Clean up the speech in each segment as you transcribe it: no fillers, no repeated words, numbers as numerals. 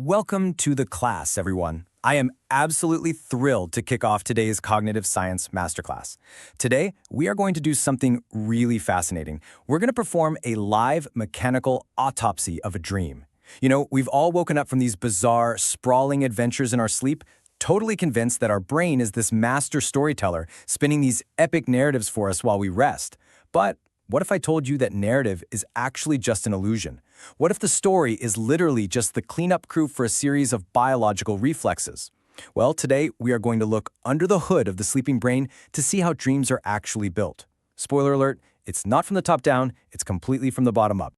Welcome to the class, everyone. I am absolutely thrilled to kick off today's Cognitive Science Masterclass. Today, we are going to do something really fascinating. We're going to perform a live mechanical autopsy of a dream. You know, we've all woken up from these bizarre, sprawling adventures in our sleep, totally convinced that our brain is this master storyteller spinning these epic narratives for us while we rest. But what if I told you that narrative is actually just an illusion? What if the story is literally just the cleanup crew for a series of biological reflexes? Well, today we are going to look under the hood of the sleeping brain to see how dreams are actually built. Spoiler alert, it's not from the top down, it's completely from the bottom up.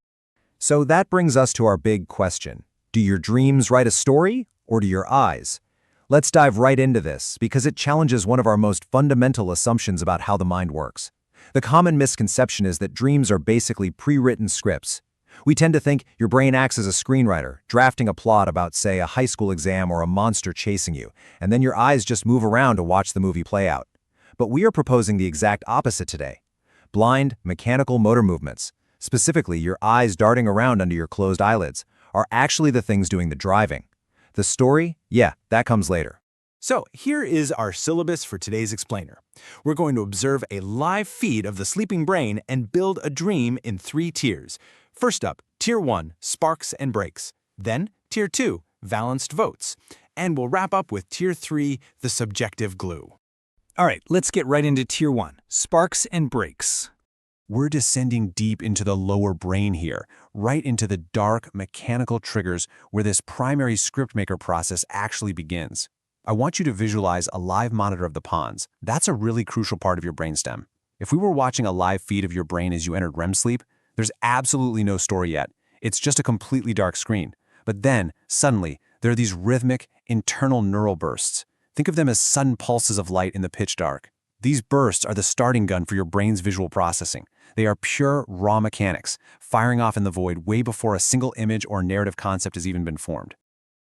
So that brings us to our big question. Do your dreams write a story, or do your eyes? Let's dive right into this, because it challenges one of our most fundamental assumptions about how the mind works. The common misconception is that dreams are basically pre-written scripts. We tend to think your brain acts as a screenwriter, drafting a plot about, say, a high school exam or a monster chasing you, and then your eyes just move around to watch the movie play out. But we are proposing the exact opposite today. Blind, mechanical motor movements, specifically your eyes darting around under your closed eyelids, are actually the things doing the driving. The story? Yeah, that comes later. So here is our syllabus for today's explainer. We're going to observe a live feed of the sleeping brain and build a dream in 3 tiers. First up, Tier 1, sparks and breaks. Then, Tier 2, valenced votes. And we'll wrap up with Tier 3, the subjective glue. All right, let's get right into Tier 1, sparks and breaks. We're descending deep into the lower brain here, right into the dark, mechanical triggers where this primary script maker process actually begins. I want you to visualize a live monitor of the pons. That's a really crucial part of your brainstem. If we were watching a live feed of your brain as you entered REM sleep, there's absolutely no story yet. It's just a completely dark screen. But then, suddenly, there are these rhythmic, internal neural bursts. Think of them as sudden pulses of light in the pitch dark. These bursts are the starting gun for your brain's visual processing. They are pure, raw mechanics, firing off in the void way before a single image or narrative concept has even been formed.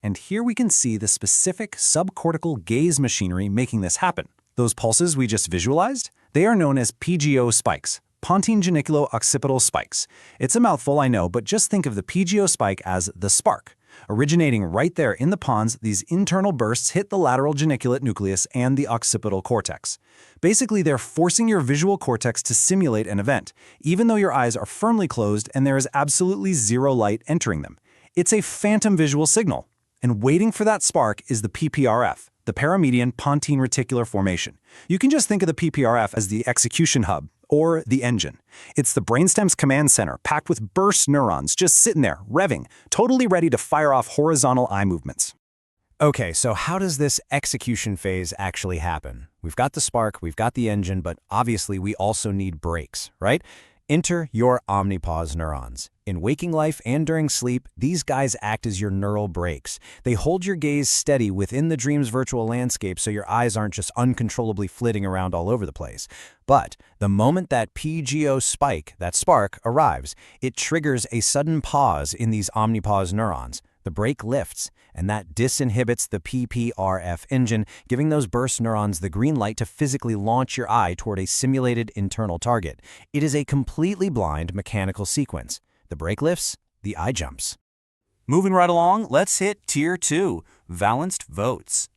And here we can see the specific subcortical gaze machinery making this happen. Those pulses we just visualized, they are known as PGO spikes, pontine geniculo-occipital spikes. It's a mouthful, I know, but just think of the PGO spike as the spark. Originating right there in the pons, these internal bursts hit the lateral geniculate nucleus and the occipital cortex. Basically, they're forcing your visual cortex to simulate an event, even though your eyes are firmly closed and there is absolutely zero light entering them. It's a phantom visual signal. And waiting for that spark is the PPRF, the paramedian pontine reticular formation. You can just think of the PPRF as the execution hub, or the engine. It's the brainstem's command center, packed with burst neurons, just sitting there, revving, totally ready to fire off horizontal eye movements. Okay, so how does this execution phase actually happen? We've got the spark, we've got the engine, but obviously we also need brakes, right? Enter your omnipause neurons. In waking life and during sleep, these guys act as your neural brakes. They hold your gaze steady within the dream's virtual landscape so your eyes aren't just uncontrollably flitting around all over the place. But the moment that PGO spike, that spark, arrives, it triggers a sudden pause in these omnipause neurons. The brake lifts, and that disinhibits the PPRF engine, giving those burst neurons the green light to physically launch your eye toward a simulated internal target. It is a completely blind mechanical sequence. The brake lifts, the eye jumps. Moving right along, let's hit Tier 2, valenced votes.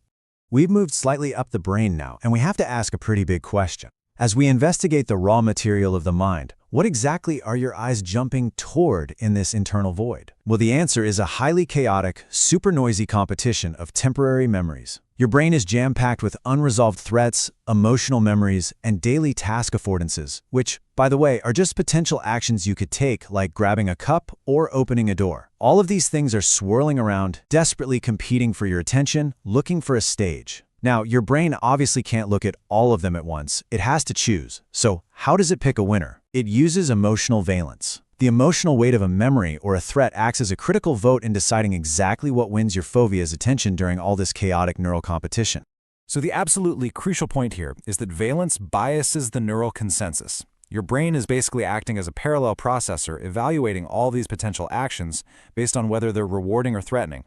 We've moved slightly up the brain now, and we have to ask a pretty big question. As we investigate the raw material of the mind, what exactly are your eyes jumping toward in this internal void? Well, the answer is a highly chaotic, super noisy competition of temporary memories. Your brain is jam-packed with unresolved threats, emotional memories, and daily task affordances, which, by the way, are just potential actions you could take, like grabbing a cup or opening a door. All of these things are swirling around, desperately competing for your attention, looking for a stage. Now, your brain obviously can't look at all of them at once. It has to choose. So, how does it pick a winner? It uses emotional valence. The emotional weight of a memory or a threat acts as a critical vote in deciding exactly what wins your fovea's attention during all this chaotic neural competition. So the absolutely crucial point here is that valence biases the neural consensus. Your brain is basically acting as a parallel processor, evaluating all these potential actions based on whether they're rewarding or threatening.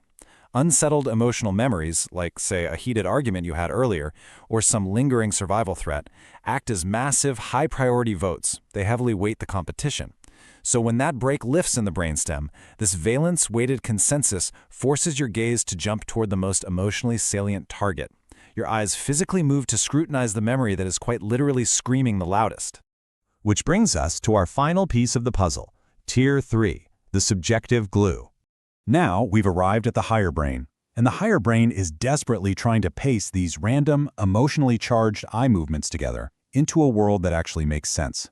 Unsettled emotional memories, like, say, a heated argument you had earlier, or some lingering survival threat, act as massive, high-priority votes. They heavily weight the competition. So when that brake lifts in the brainstem, this valence-weighted consensus forces your gaze to jump toward the most emotionally salient target. Your eyes physically move to scrutinize the memory that is quite literally screaming the loudest. Which brings us to our final piece of the puzzle, Tier 3, the subjective glue. Now we've arrived at the higher brain, and the higher brain is desperately trying to paste these random, emotionally charged eye movements together into a world that actually makes sense.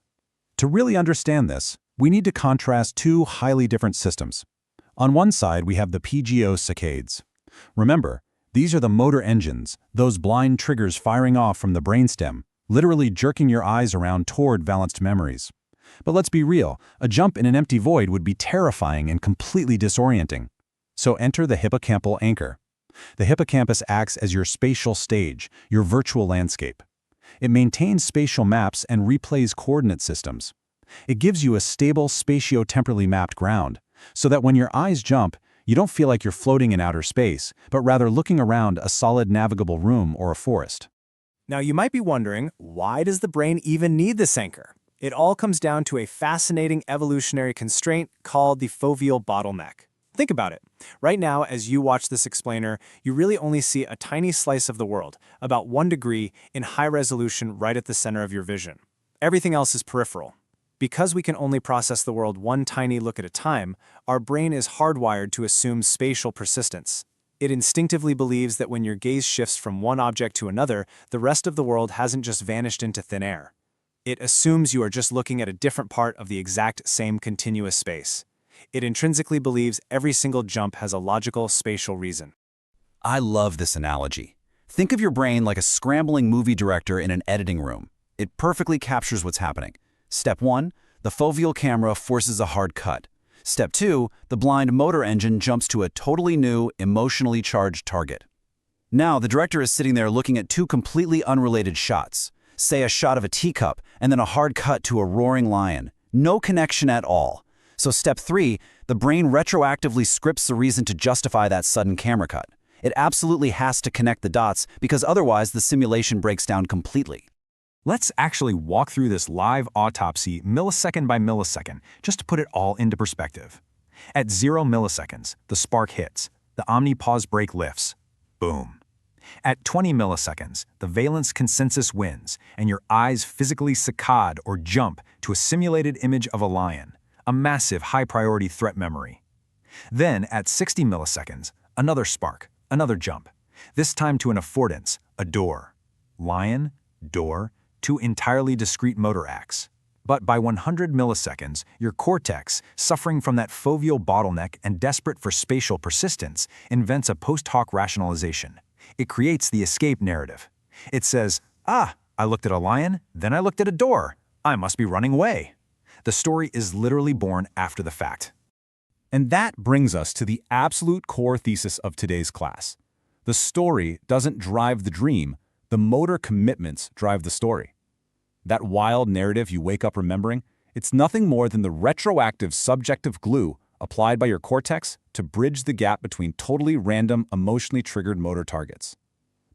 To really understand this, we need to contrast two highly different systems. On one side, we have the PGO saccades. Remember, these are the motor engines, those blind triggers firing off from the brainstem, literally jerking your eyes around toward valenced memories. But let's be real, a jump in an empty void would be terrifying and completely disorienting. So enter the hippocampal anchor. The hippocampus acts as your spatial stage, your virtual landscape. It maintains spatial maps and replays coordinate systems. It gives you a stable spatio-temporally mapped ground, so that when your eyes jump, you don't feel like you're floating in outer space, but rather looking around a solid navigable room or a forest. Now you might be wondering, why does the brain even need this anchor? It all comes down to a fascinating evolutionary constraint called the foveal bottleneck. Think about it. Right now, as you watch this explainer, you really only see a tiny slice of the world, about 1 degree, in high resolution right at the center of your vision. Everything else is peripheral. Because we can only process the world one tiny look at a time, our brain is hardwired to assume spatial persistence. It instinctively believes that when your gaze shifts from one object to another, the rest of the world hasn't just vanished into thin air. It assumes you are just looking at a different part of the exact same continuous space. It intrinsically believes every single jump has a logical spatial reason. I love this analogy. Think of your brain like a scrambling movie director in an editing room. It perfectly captures what's happening. Step 1, the foveal camera forces a hard cut. Step 2, the blind motor engine jumps to a totally new, emotionally charged target. Now, the director is sitting there looking at two completely unrelated shots. Say a shot of a teacup, and then a hard cut to a roaring lion. No connection at all. So step 3, the brain retroactively scripts the reason to justify that sudden camera cut. It absolutely has to connect the dots because otherwise the simulation breaks down completely. Let's actually walk through this live autopsy millisecond by millisecond, just to put it all into perspective. At 0 milliseconds, the spark hits, the omnipause brake lifts. Boom. At 20 milliseconds, the valence consensus wins, and your eyes physically saccade or jump to a simulated image of a lion, a massive high-priority threat memory. Then, at 60 milliseconds, another spark, another jump, this time to an affordance, a door. Lion, door, two entirely discrete motor acts. But by 100 milliseconds, your cortex, suffering from that foveal bottleneck and desperate for spatial persistence, invents a post hoc rationalization. It creates the escape narrative. It says, I looked at a lion, then I looked at a door. I must be running away. The story is literally born after the fact. And that brings us to the absolute core thesis of today's class. The story doesn't drive the dream, the motor commitments drive the story. That wild narrative you wake up remembering, it's nothing more than the retroactive subjective glue applied by your cortex to bridge the gap between totally random, emotionally triggered motor targets.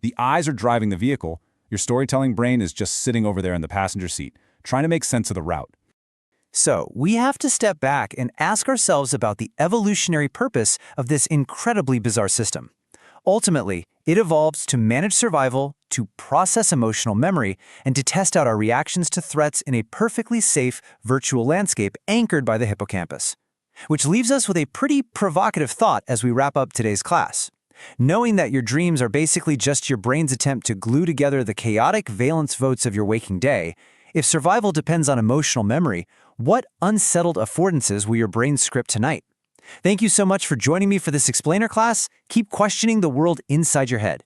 The eyes are driving the vehicle, your storytelling brain is just sitting over there in the passenger seat, trying to make sense of the route. So, we have to step back and ask ourselves about the evolutionary purpose of this incredibly bizarre system. Ultimately, it evolves to manage survival, to process emotional memory, and to test out our reactions to threats in a perfectly safe virtual landscape anchored by the hippocampus. Which leaves us with a pretty provocative thought as we wrap up today's class. Knowing that your dreams are basically just your brain's attempt to glue together the chaotic valence votes of your waking day, if survival depends on emotional memory, what unsettled affordances will your brain script tonight? Thank you so much for joining me for this explainer class. Keep questioning the world inside your head.